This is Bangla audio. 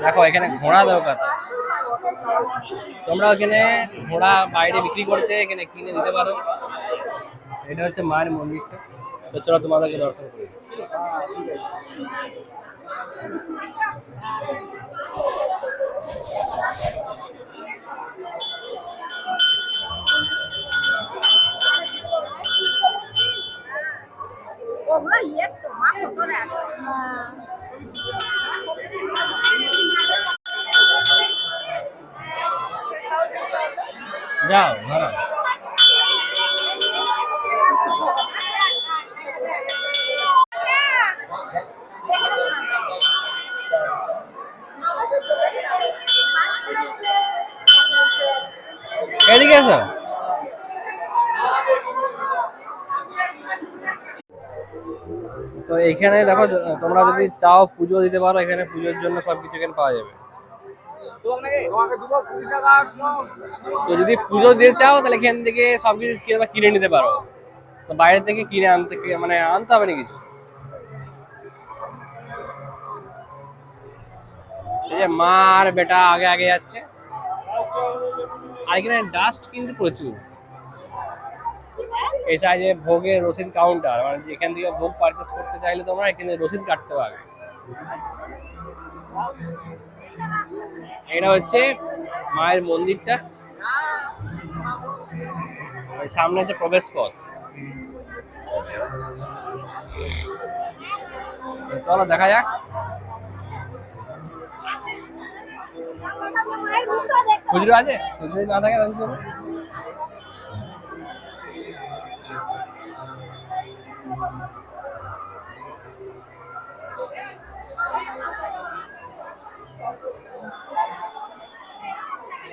দেখো এখানে ঘোড়া দরকার, তোমরা এখানে ঘোড়া বাইরে বিক্রি করছে, এখানে কিনে দিতে পারো। এটা হচ্ছে মায়ের মন্দিরটা, তো চলো তোমাদেরকে দর্শন করি। যাও ধরো। এদিকে এসো। তো এখানে দেখো, তোমরা যদি চাও পুজো দিতে পারো, এখানে পুজোর জন্য সবকিছু এখানে পাওয়া যাবে। তো যদি পুজো দিতে চাও তাহলে এখান থেকে সবকিছু কিনে নিতে পারো, তো বাইরে থেকে কিনে আনতে হবে না কিছু। এই যে মা আর বেটা আগে আগে যাচ্ছে, আর এখানে ডাস্ট কিন্তু প্রচুর। এই সাইডে ভোগের রসিদ কাউন্টার, মানে যেখান থেকে ভোগ পারচেস করতে চাইলে তোমরা এখানে রসিদ কাটতে হবে। এটা হচ্ছে মায়ের মন্দিরটা, সামনে হচ্ছে প্রবেশ পথ। চলো দেখা যাক। খুচরো আছে, যদি না থাকে তাহলে